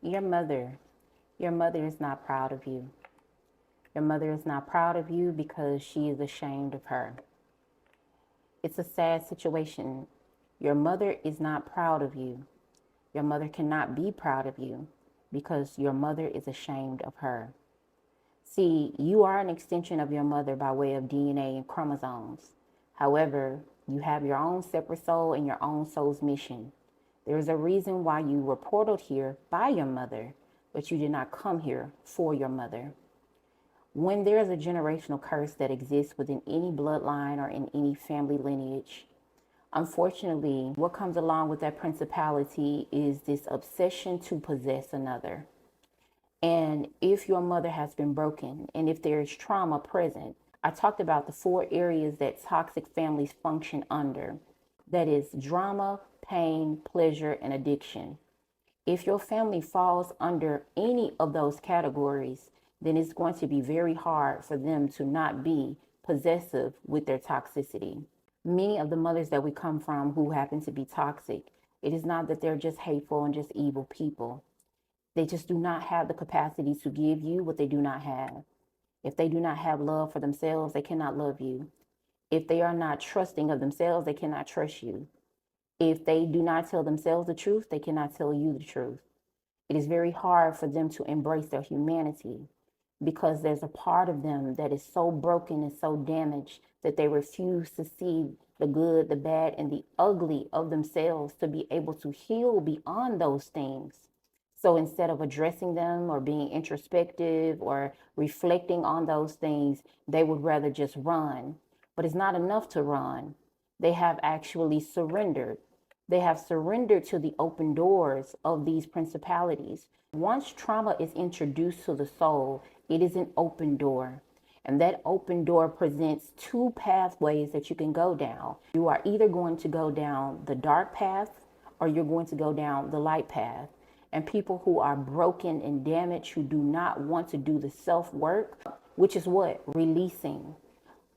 Your mother, your mother is not proud of you. Your mother is not proud of you because she is ashamed of her. It's a sad situation. Your mother is not proud of you. Your mother cannot be proud of you because your mother is ashamed of her. See, you are an extension of your mother by way of DNA and chromosomes. However, you have your own separate soul and your own soul's mission. There is a reason why you were portaled here by your mother, but you did not come here for your mother. When there is a generational curse that exists within any bloodline or in any family lineage, unfortunately, what comes along with that principality is this obsession to possess another. And if your mother has been broken and if there is trauma present, I talked about the 4 areas that toxic families function under. That is drama, pain, pleasure, and addiction. If your family falls under any of those categories, then it's going to be very hard for them to not be possessive with their toxicity. Many of the mothers that we come from who happen to be toxic, it is not that they're just hateful and just evil people. They just do not have the capacity to give you what they do not have. If they do not have love for themselves, they cannot love you. If they are not trusting of themselves, they cannot trust you. If they do not tell themselves the truth, they cannot tell you the truth. It is very hard for them to embrace their humanity because there's a part of them that is so broken and so damaged that they refuse to see the good, the bad, and the ugly of themselves to be able to heal beyond those things. So instead of addressing them or being introspective or reflecting on those things, they would rather just run. But it's not enough to run. They have actually surrendered. They have surrendered to the open doors of these principalities. Once trauma is introduced to the soul, it is an open door. And that open door presents 2 pathways that you can go down. You are either going to go down the dark path or you're going to go down the light path. And people who are broken and damaged, who do not want to do the self-work, which is what? Releasing.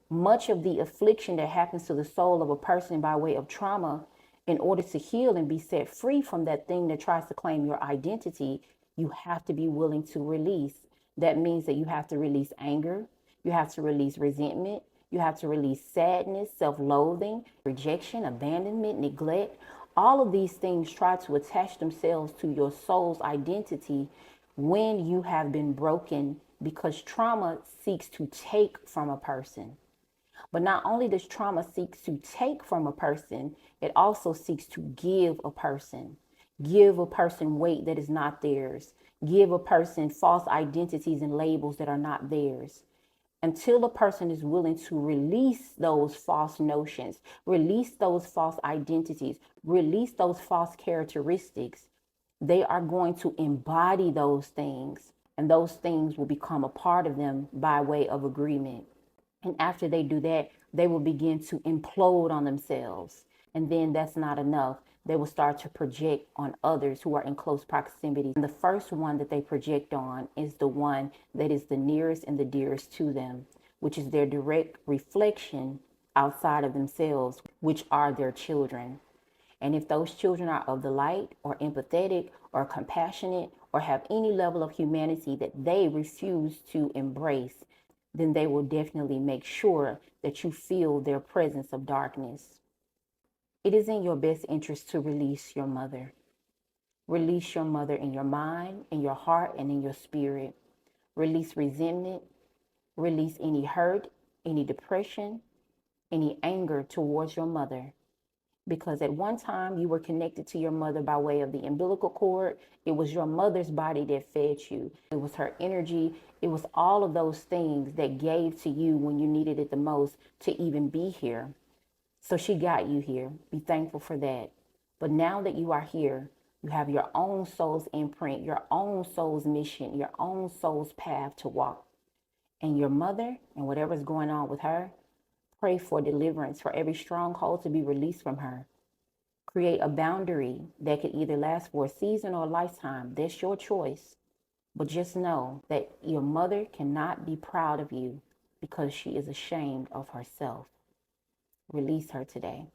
Much of the affliction that happens to the soul of a person by way of trauma, in order to heal and be set free from that thing that tries to claim your identity, you have to be willing to release. That means that you have to release anger, you have to release resentment, you have to release sadness, self-loathing, rejection, abandonment, neglect. All of these things try to attach themselves to your soul's identity when you have been broken, because trauma seeks to take from a person. But not only does trauma seek to take from a person, it also seeks to give a person. Give a person weight that is not theirs. Give a person false identities and labels that are not theirs. Until a person is willing to release those false notions, release those false identities, release those false characteristics, they are going to embody those things. And those things will become a part of them by way of agreement. And after they do that, they will begin to implode on themselves. And then that's not enough. They will start to project on others who are in close proximity. And the first one that they project on is the one that is the nearest and the dearest to them, which is their direct reflection outside of themselves, which are their children. And if those children are of the light or empathetic or compassionate or have any level of humanity that they refuse to embrace, then they will definitely make sure that you feel their presence of darkness. It is in your best interest to release your mother. Release your mother in your mind, in your heart, and in your spirit. Release resentment. Release any hurt, any depression, any anger towards your mother. Because at one time you were connected to your mother by way of the umbilical cord. It was your mother's body that fed you. It was her energy. It was all of those things that gave to you when you needed it the most to even be here. So she got you here. Be thankful for that. But now that you are here, you have your own soul's imprint, your own soul's mission, your own soul's path to walk. And your mother and whatever's going on with her, pray for deliverance, for every stronghold to be released from her. Create a boundary that could either last for a season or a lifetime. That's your choice. But just know that your mother cannot be proud of you because she is ashamed of herself. Release her today.